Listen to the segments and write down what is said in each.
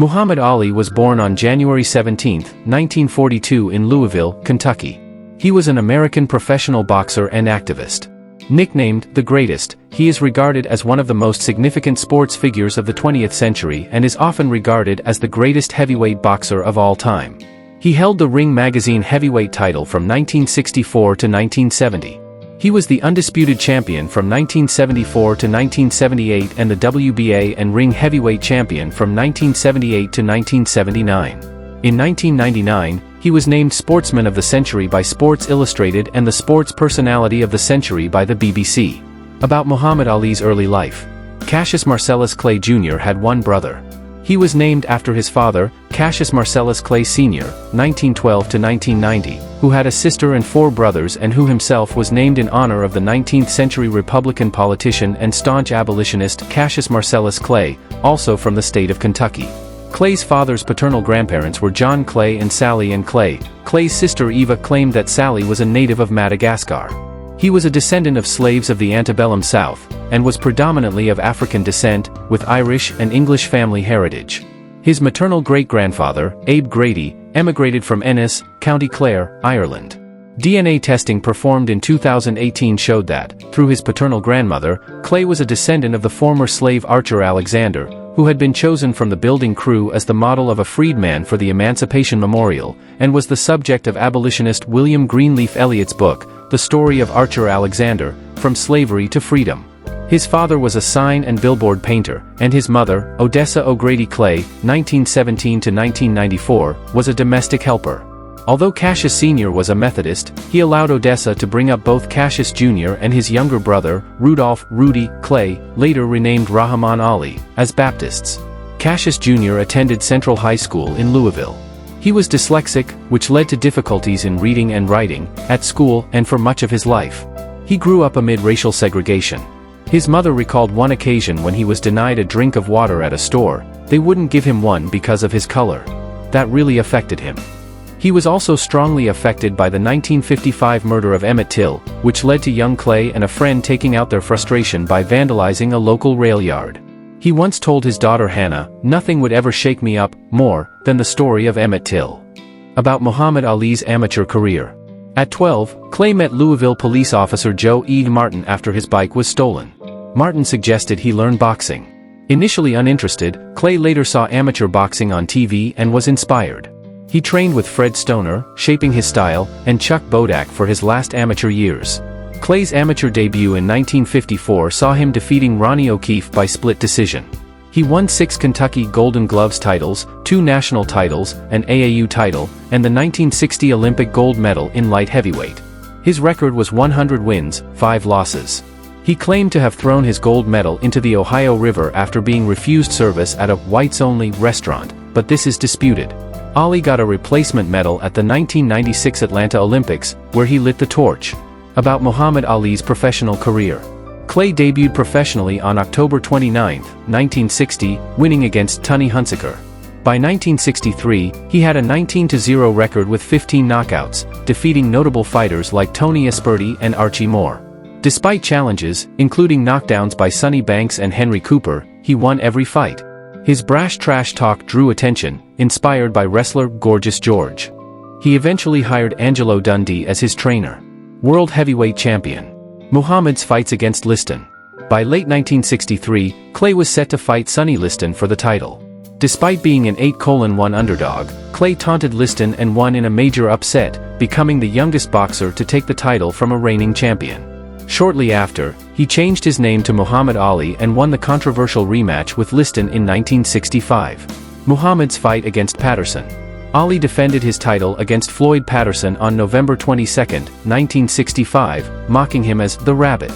Muhammad Ali was born on January 17, 1942 in Louisville, Kentucky. He was an American professional boxer and activist. Nicknamed the Greatest, he is regarded as one of the most significant sports figures of the 20th century and is often regarded as the greatest heavyweight boxer of all time. He held the Ring magazine heavyweight title from 1964 to 1970. He was the undisputed champion from 1974 to 1978 and the WBA and Ring heavyweight champion from 1978 to 1979. In 1999, he was named Sportsman of the Century by Sports Illustrated and the Sports Personality of the Century by the BBC. About Muhammad Ali's early life. Cassius Marcellus Clay Jr. had one brother. He was named after his father, Cassius Marcellus Clay Sr., 1912 to 1990, who had a sister and four brothers and who himself was named in honor of the 19th-century Republican politician and staunch abolitionist Cassius Marcellus Clay, also from the state of Kentucky. Clay's father's paternal grandparents were John Clay and Sally Ann Clay. Clay's sister Eva claimed that Sally was a native of Madagascar. He was a descendant of slaves of the antebellum South, and was predominantly of African descent, with Irish and English family heritage. His maternal great-grandfather, Abe Grady, emigrated from Ennis, County Clare, Ireland. DNA testing performed in 2018 showed that, through his paternal grandmother, Clay was a descendant of the former slave Archer Alexander, who had been chosen from the building crew as the model of a freedman for the Emancipation Memorial, and was the subject of abolitionist William Greenleaf Eliot's book, The Story of Archer Alexander, From Slavery to Freedom. His father was a sign and billboard painter, and his mother, Odessa O'Grady Clay, 1917 to 1994, was a domestic helper. Although Cassius Sr. was a Methodist, he allowed Odessa to bring up both Cassius Jr. and his younger brother, Rudolph Rudy Clay, later renamed Rahman Ali, as Baptists. Cassius Jr. attended Central High School in Louisville. He was dyslexic, which led to difficulties in reading and writing, at school and for much of his life. He grew up amid racial segregation. His mother recalled one occasion when he was denied a drink of water at a store. They wouldn't give him one because of his color. That really affected him. He was also strongly affected by the 1955 murder of Emmett Till, which led to young Clay and a friend taking out their frustration by vandalizing a local rail yard. He once told his daughter Hannah, "Nothing would ever shake me up more than the story of Emmett Till." About Muhammad Ali's amateur career. At 12, Clay met Louisville police officer Joe E. Martin after his bike was stolen. Martin suggested he learn boxing. Initially uninterested, Clay later saw amateur boxing on TV and was inspired. He trained with Fred Stoner, shaping his style, and Chuck Bodak for his last amateur years. Clay's amateur debut in 1954 saw him defeating Ronnie O'Keefe by split decision. He won 6 Kentucky Golden Gloves titles, 2 national titles, an AAU title, and the 1960 Olympic gold medal in light heavyweight. His record was 100 wins, 5 losses. He claimed to have thrown his gold medal into the Ohio River after being refused service at a whites-only restaurant, but this is disputed. Ali got a replacement medal at the 1996 Atlanta Olympics, where he lit the torch. About Muhammad Ali's professional career. Clay debuted professionally on October 29, 1960, winning against Tunney Hunsaker. By 1963, he had a 19-0 record with 15 knockouts, defeating notable fighters like Tony Esperti and Archie Moore. Despite challenges, including knockdowns by Sonny Banks and Henry Cooper, he won every fight. His brash trash talk drew attention, inspired by wrestler Gorgeous George. He eventually hired Angelo Dundee as his trainer. World heavyweight champion. Muhammad's fights against Liston. By late 1963, Clay was set to fight Sonny Liston for the title. Despite being an 8-1 underdog, Clay taunted Liston and won in a major upset, becoming the youngest boxer to take the title from a reigning champion. Shortly after, he changed his name to Muhammad Ali and won the controversial rematch with Liston in 1965. Muhammad's fight against Patterson. Ali defended his title against Floyd Patterson on November 22, 1965, mocking him as the Rabbit.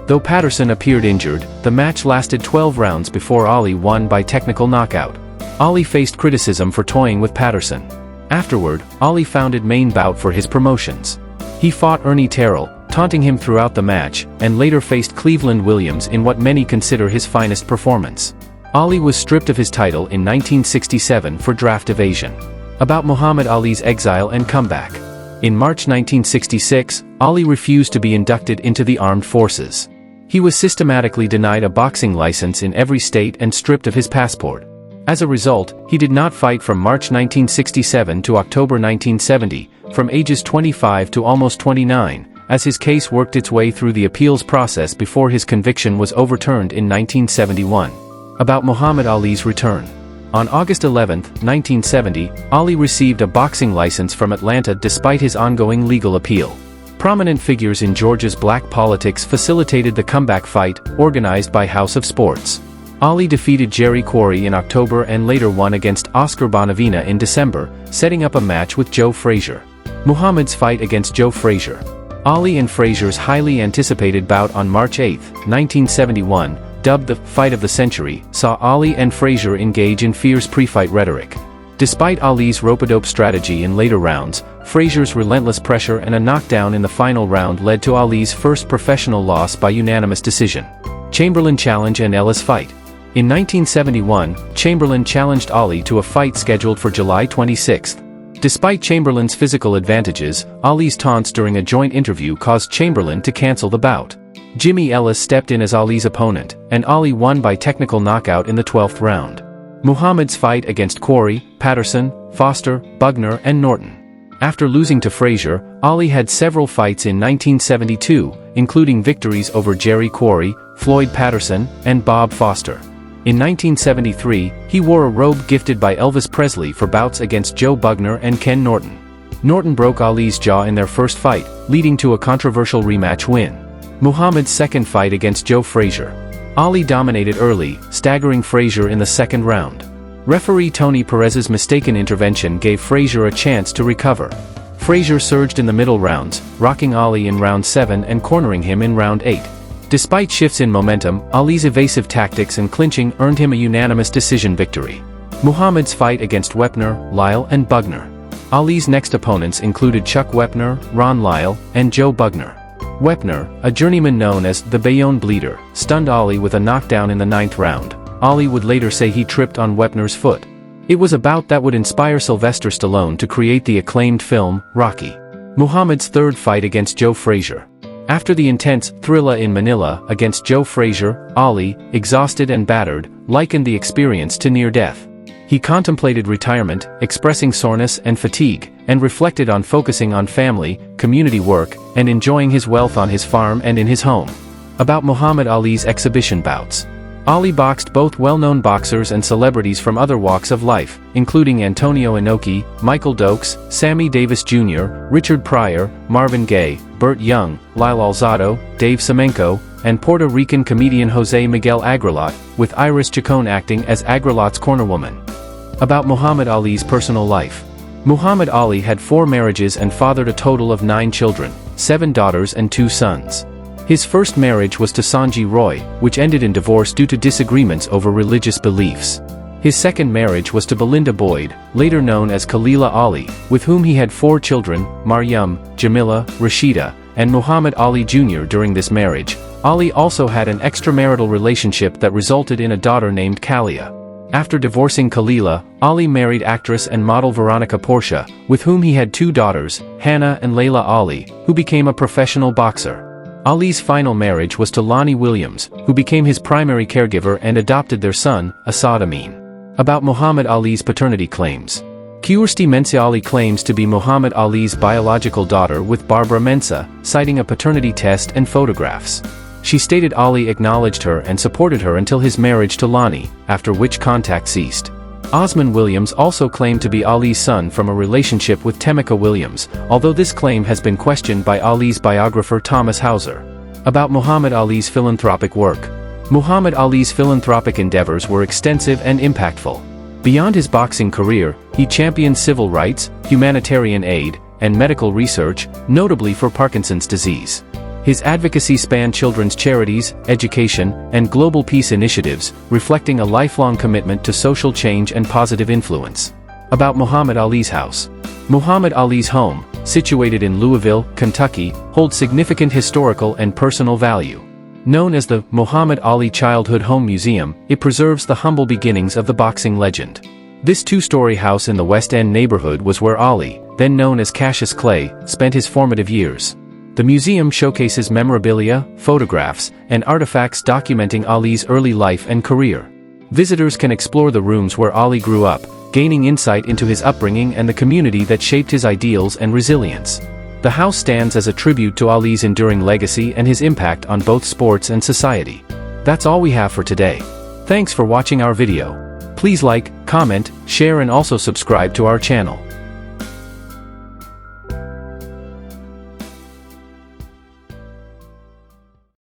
Though Patterson appeared injured, the match lasted 12 rounds before Ali won by technical knockout. Ali faced criticism for toying with Patterson. Afterward, Ali founded Main Bout for his promotions. He fought Ernie Terrell, taunting him throughout the match, and later faced Cleveland Williams in what many consider his finest performance. Ali was stripped of his title in 1967 for draft evasion. About Muhammad Ali's exile and comeback. In March 1966, Ali refused to be inducted into the armed forces. He was systematically denied a boxing license in every state and stripped of his passport. As a result, he did not fight from March 1967 to October 1970, from ages 25 to almost 29, as his case worked its way through the appeals process before his conviction was overturned in 1971. About Muhammad Ali's return. On August 11, 1970, Ali received a boxing license from Atlanta despite his ongoing legal appeal. Prominent figures in Georgia's black politics facilitated the comeback fight, organized by House of Sports. Ali defeated Jerry Quarry in October and later won against Oscar Bonavena in December, setting up a match with Joe Frazier. Muhammad's fight against Joe Frazier. Ali and Frazier's highly anticipated bout on March 8, 1971, dubbed the "Fight of the Century," saw Ali and Frazier engage in fierce pre-fight rhetoric. Despite Ali's rope-a-dope strategy in later rounds, Frazier's relentless pressure and a knockdown in the final round led to Ali's first professional loss by unanimous decision. Chamberlain challenge and Ellis fight. In 1971, Chamberlain challenged Ali to a fight scheduled for July 26. Despite Chamberlain's physical advantages, Ali's taunts during a joint interview caused Chamberlain to cancel the bout. Jimmy Ellis stepped in as Ali's opponent, and Ali won by technical knockout in the 12th round. Muhammad's fight against Quarry, Patterson, Foster, Bugner and Norton. After losing to Frazier, Ali had several fights in 1972, including victories over Jerry Quarry, Floyd Patterson, and Bob Foster. In 1973, he wore a robe gifted by Elvis Presley for bouts against Joe Bugner and Ken Norton. Norton broke Ali's jaw in their first fight, leading to a controversial rematch win. Muhammad's second fight against Joe Frazier. Ali dominated early, staggering Frazier in the second round. Referee Tony Perez's mistaken intervention gave Frazier a chance to recover. Frazier surged in the middle rounds, rocking Ali in round 7 and cornering him in round 8. Despite shifts in momentum, Ali's evasive tactics and clinching earned him a unanimous decision victory. Muhammad's fight against Wepner, Lyle and Bugner. Ali's next opponents included Chuck Wepner, Ron Lyle, and Joe Bugner. Wepner, a journeyman known as the Bayonne Bleeder, stunned Ali with a knockdown in the 9th round. Ali would later say he tripped on Wepner's foot. It was a bout that would inspire Sylvester Stallone to create the acclaimed film, Rocky. Muhammad's third fight against Joe Frazier. After the intense Thrilla in Manila against Joe Frazier, Ali, exhausted and battered, likened the experience to near death. He contemplated retirement, expressing soreness and fatigue, and reflected on focusing on family, community work, and enjoying his wealth on his farm and in his home. About Muhammad Ali's exhibition bouts. Ali boxed both well-known boxers and celebrities from other walks of life, including Antonio Inoki, Michael Dokes, Sammy Davis Jr., Richard Pryor, Marvin Gaye, Burt Young, Lyle Alzado, Dave Semenko, and Puerto Rican comedian Jose Miguel Agrelot, with Iris Chacon acting as Agrelot's cornerwoman. About Muhammad Ali's personal life. Muhammad Ali had 4 marriages and fathered a total of 9 children, 7 daughters and 2 sons. His first marriage was to Sanji Roy, which ended in divorce due to disagreements over religious beliefs. His second marriage was to Belinda Boyd, later known as Khalila Ali, with whom he had 4 children, Maryam, Jamila, Rashida, and Muhammad Ali Jr. During this marriage, Ali also had an extramarital relationship that resulted in a daughter named Kalia. After divorcing Khalila, Ali married actress and model Veronica Portia, with whom he had 2 daughters, Hannah and Layla Ali, who became a professional boxer. Ali's final marriage was to Lonnie Williams, who became his primary caregiver and adopted their son, Asad Amin. About Muhammad Ali's paternity claims. Kirsty Mensa Ali claims to be Muhammad Ali's biological daughter with Barbara Mensa, citing a paternity test and photographs. She stated Ali acknowledged her and supported her until his marriage to Lonnie, after which contact ceased. Osman Williams also claimed to be Ali's son from a relationship with Temeka Williams, although this claim has been questioned by Ali's biographer Thomas Hauser. About Muhammad Ali's philanthropic work. Muhammad Ali's philanthropic endeavors were extensive and impactful. Beyond his boxing career, he championed civil rights, humanitarian aid, and medical research, notably for Parkinson's disease. His advocacy spanned children's charities, education, and global peace initiatives, reflecting a lifelong commitment to social change and positive influence. About Muhammad Ali's house. Muhammad Ali's home, situated in Louisville, Kentucky, holds significant historical and personal value. Known as the Muhammad Ali Childhood Home Museum, it preserves the humble beginnings of the boxing legend. This 2-story house in the West End neighborhood was where Ali, then known as Cassius Clay, spent his formative years. The museum showcases memorabilia, photographs, and artifacts documenting Ali's early life and career. Visitors can explore the rooms where Ali grew up, gaining insight into his upbringing and the community that shaped his ideals and resilience. The house stands as a tribute to Ali's enduring legacy and his impact on both sports and society. That's all we have for today. Thanks for watching our video. Please like, comment, share and also subscribe to our channel.